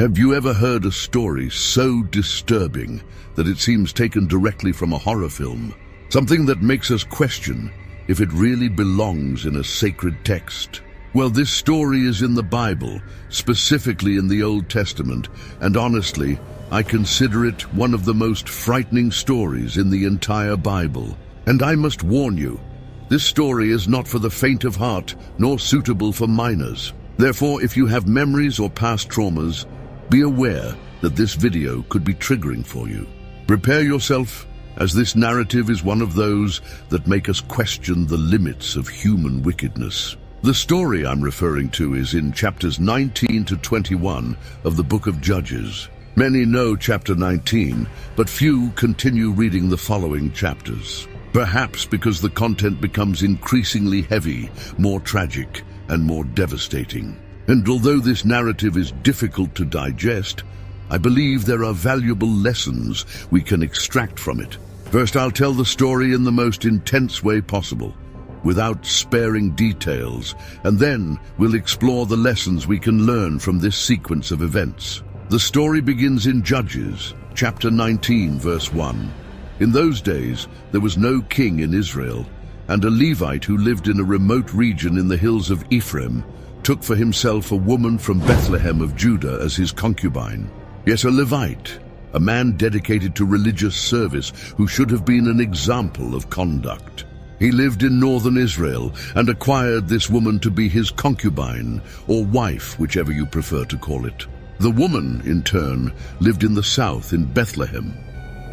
Have you ever heard a story so disturbing that it seems taken directly from a horror film? Something that makes us question if it really belongs in a sacred text. Well, this story is in the Bible, specifically in the Old Testament, and honestly, I consider it one of the most frightening stories in the entire Bible. And I must warn you, this story is not for the faint of heart, nor suitable for minors. Therefore, if you have memories or past traumas, be aware that this video could be triggering for you. Prepare yourself, as this narrative is one of those that make us question the limits of human wickedness. The story I'm referring to is in chapters 19 to 21 of the book of Judges. Many know chapter 19, but few continue reading the following chapters. Perhaps because the content becomes increasingly heavy, more tragic, and more devastating. And although this narrative is difficult to digest, I believe there are valuable lessons we can extract from it. First, I'll tell the story in the most intense way possible, without sparing details, and then we'll explore the lessons we can learn from this sequence of events. The story begins in Judges, chapter 19, verse 1. In those days, there was no king in Israel, and a Levite who lived in a remote region in the hills of Ephraim took for himself a woman from Bethlehem of Judah as his concubine. Yes, a Levite, a man dedicated to religious service who should have been an example of conduct. He lived in northern Israel and acquired this woman to be his concubine, or wife, whichever you prefer to call it. The woman, in turn, lived in the south in Bethlehem.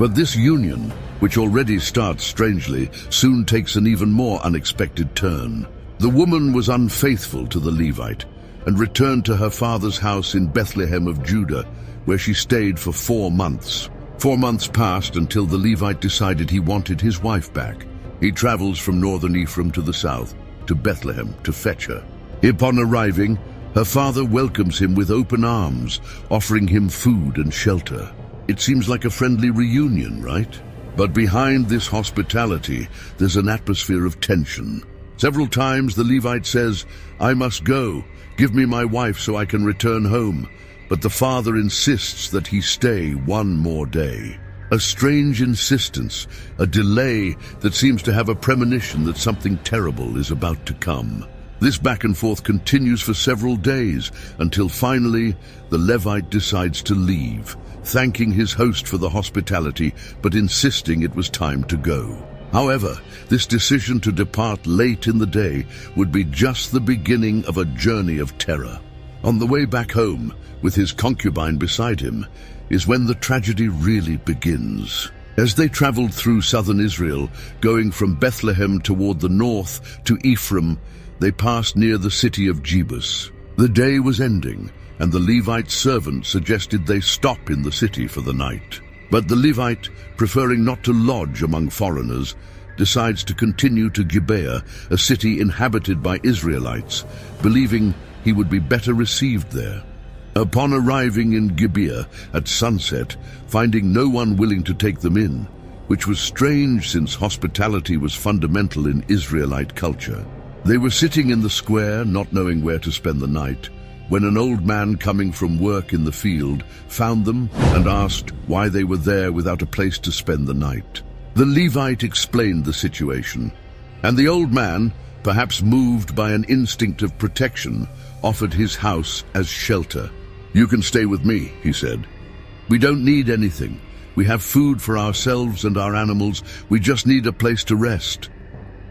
But this union, which already starts strangely, soon takes an even more unexpected turn. The woman was unfaithful to the Levite and returned to her father's house in Bethlehem of Judah, where she stayed for 4 months. 4 months passed until the Levite decided he wanted his wife back. He travels from northern Ephraim to the south, to Bethlehem, to fetch her. Upon arriving, her father welcomes him with open arms, offering him food and shelter. It seems like a friendly reunion, right? But behind this hospitality, there's an atmosphere of tension. Several times the Levite says, "I must go. Give me my wife so I can return home." But the father insists that he stay 1 more day. A strange insistence, a delay that seems to have a premonition that something terrible is about to come. This back and forth continues for several days until finally the Levite decides to leave, thanking his host for the hospitality but insisting it was time to go. However, this decision to depart late in the day would be just the beginning of a journey of terror. On the way back home, with his concubine beside him, is when the tragedy really begins. As they traveled through southern Israel, going from Bethlehem toward the north to Ephraim, they passed near the city of Jebus. The day was ending, and the Levite servant suggested they stop in the city for the night. But the Levite, preferring not to lodge among foreigners, decides to continue to Gibeah, a city inhabited by Israelites, believing he would be better received there. Upon arriving in Gibeah at sunset, finding no one willing to take them in, which was strange since hospitality was fundamental in Israelite culture, they were sitting in the square, not knowing where to spend the night, when an old man coming from work in the field found them and asked why they were there without a place to spend the night. The Levite explained the situation, and the old man, perhaps moved by an instinct of protection, offered his house as shelter. "You can stay with me," he said. "We don't need anything. We have food for ourselves and our animals. We just need a place to rest."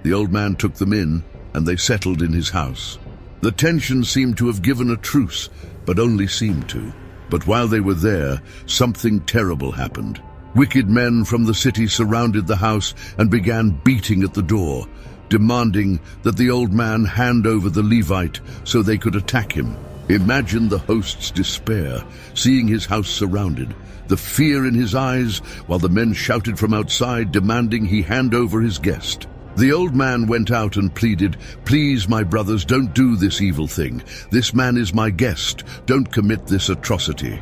The old man took them in, and they settled in his house. The tension seemed to have given a truce, but only seemed to. But while they were there, something terrible happened. Wicked men from the city surrounded the house and began beating at the door, demanding that the old man hand over the Levite so they could attack him. Imagine the host's despair, seeing his house surrounded, the fear in his eyes, while the men shouted from outside, demanding he hand over his guest. The old man went out and pleaded, "Please, my brothers, don't do this evil thing. This man is my guest. Don't commit this atrocity."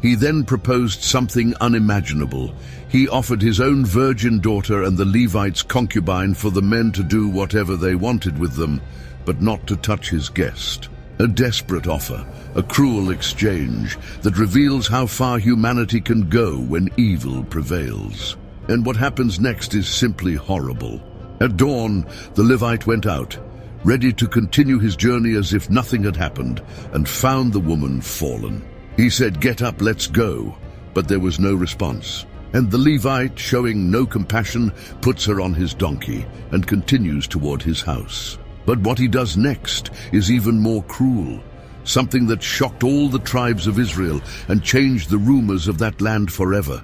He then proposed something unimaginable. He offered his own virgin daughter and the Levite's concubine for the men to do whatever they wanted with them, but not to touch his guest. A desperate offer, a cruel exchange that reveals how far humanity can go when evil prevails. And what happens next is simply horrible. At dawn, the Levite went out, ready to continue his journey as if nothing had happened, and found the woman fallen. He said, "Get up, let's go." But there was no response. And the Levite, showing no compassion, puts her on his donkey and continues toward his house. But what he does next is even more cruel, something that shocked all the tribes of Israel and changed the rumors of that land forever.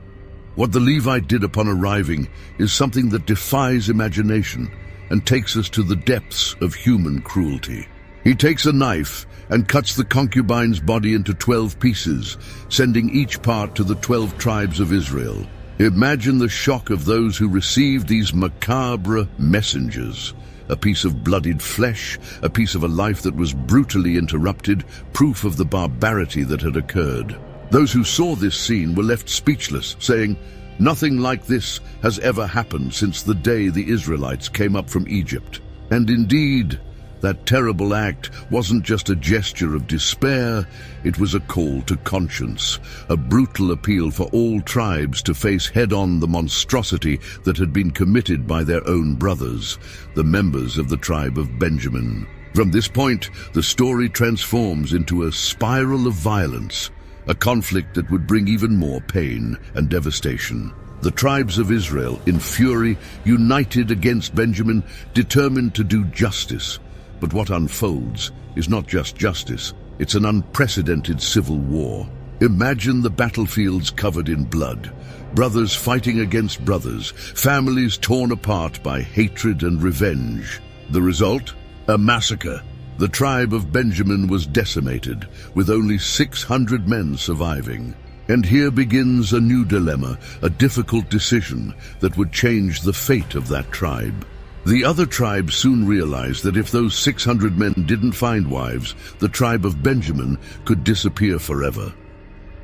What the Levite did upon arriving is something that defies imagination and takes us to the depths of human cruelty. He takes a knife and cuts the concubine's body into 12 pieces, sending each part to the 12 tribes of Israel. Imagine the shock of those who received these macabre messengers. A piece of bloodied flesh, a piece of a life that was brutally interrupted, proof of the barbarity that had occurred. Those who saw this scene were left speechless, saying, "Nothing like this has ever happened since the day the Israelites came up from Egypt." And indeed, that terrible act wasn't just a gesture of despair, it was a call to conscience, a brutal appeal for all tribes to face head-on the monstrosity that had been committed by their own brothers, the members of the tribe of Benjamin. From this point, the story transforms into a spiral of violence, a conflict that would bring even more pain and devastation. The tribes of Israel, in fury, united against Benjamin, determined to do justice. But what unfolds is not just justice, it's an unprecedented civil war. Imagine the battlefields covered in blood, brothers fighting against brothers, families torn apart by hatred and revenge. The result? A massacre. The tribe of Benjamin was decimated, with only 600 men surviving. And here begins a new dilemma, a difficult decision that would change the fate of that tribe. The other tribes soon realized that if those 600 men didn't find wives, the tribe of Benjamin could disappear forever.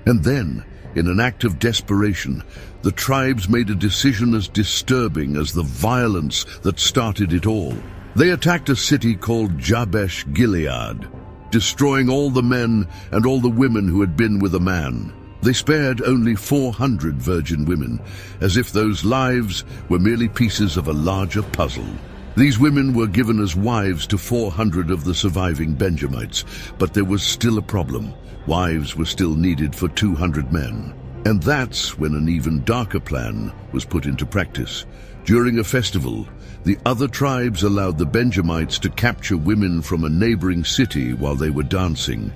And then, in an act of desperation, the tribes made a decision as disturbing as the violence that started it all. They attacked a city called Jabesh Gilead, destroying all the men and all the women who had been with a man. They spared only 400 virgin women, as if those lives were merely pieces of a larger puzzle. These women were given as wives to 400 of the surviving Benjamites, but there was still a problem. Wives were still needed for 200 men. And that's when an even darker plan was put into practice. During a festival, the other tribes allowed the Benjamites to capture women from a neighboring city while they were dancing,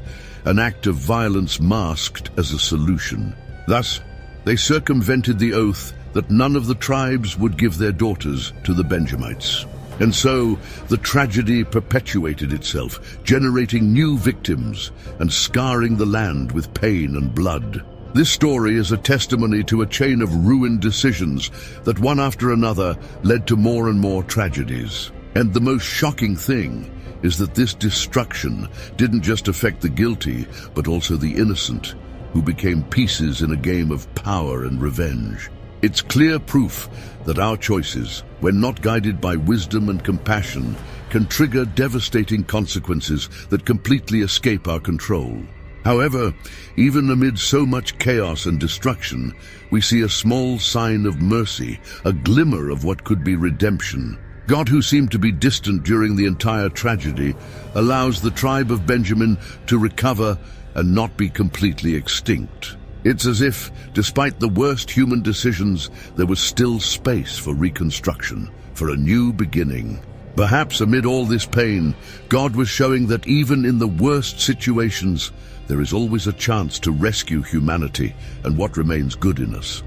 an act of violence masked as a solution. Thus, they circumvented the oath that none of the tribes would give their daughters to the Benjamites. And so, the tragedy perpetuated itself, generating new victims and scarring the land with pain and blood. This story is a testimony to a chain of ruined decisions that one after another led to more and more tragedies. And the most shocking thing is that this destruction didn't just affect the guilty, but also the innocent, who became pieces in a game of power and revenge. It's clear proof that our choices, when not guided by wisdom and compassion, can trigger devastating consequences that completely escape our control. However, even amid so much chaos and destruction, we see a small sign of mercy, a glimmer of what could be redemption. God, who seemed to be distant during the entire tragedy, allows the tribe of Benjamin to recover and not be completely extinct. It's as if, despite the worst human decisions, there was still space for reconstruction, for a new beginning. Perhaps amid all this pain, God was showing that even in the worst situations, there is always a chance to rescue humanity and what remains good in us.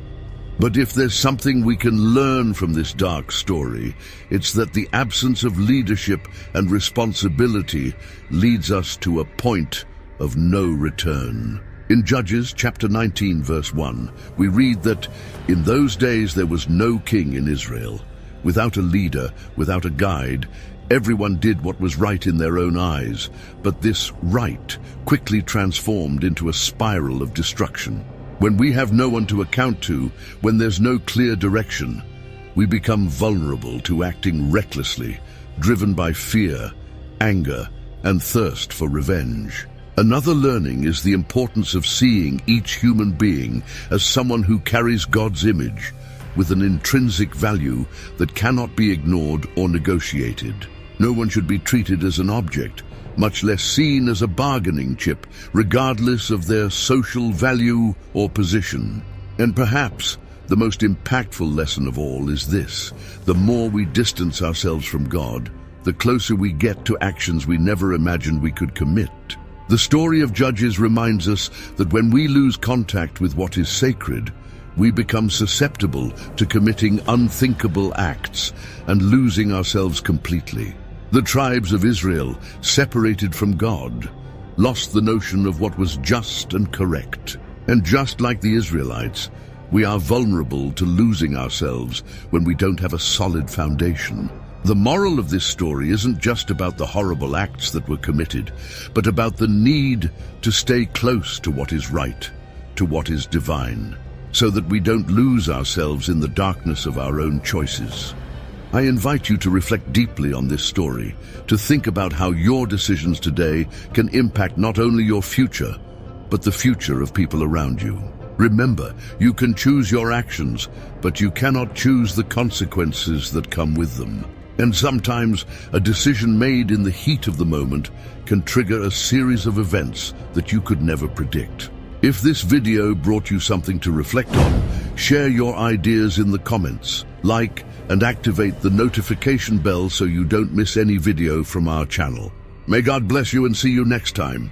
But if there's something we can learn from this dark story, it's that the absence of leadership and responsibility leads us to a point of no return. In Judges chapter 19, verse 1, we read that, "In those days there was no king in Israel. Without a leader, without a guide, everyone did what was right in their own eyes, but this right quickly transformed into a spiral of destruction." When we have no one to account to, when there's no clear direction, we become vulnerable to acting recklessly, driven by fear, anger, and thirst for revenge. Another learning is the importance of seeing each human being as someone who carries God's image, with an intrinsic value that cannot be ignored or negotiated. No one should be treated as an object, much less seen as a bargaining chip, regardless of their social value or position. And perhaps the most impactful lesson of all is this: the more we distance ourselves from God, the closer we get to actions we never imagined we could commit. The story of Judges reminds us that when we lose contact with what is sacred, we become susceptible to committing unthinkable acts and losing ourselves completely. The tribes of Israel, separated from God, lost the notion of what was just and correct. And just like the Israelites, we are vulnerable to losing ourselves when we don't have a solid foundation. The moral of this story isn't just about the horrible acts that were committed, but about the need to stay close to what is right, to what is divine, so that we don't lose ourselves in the darkness of our own choices. I invite you to reflect deeply on this story, to think about how your decisions today can impact not only your future, but the future of people around you. Remember, you can choose your actions, but you cannot choose the consequences that come with them. And sometimes, a decision made in the heat of the moment can trigger a series of events that you could never predict. If this video brought you something to reflect on, share your ideas in the comments, like and activate the notification bell so you don't miss any video from our channel. May God bless you and see you next time.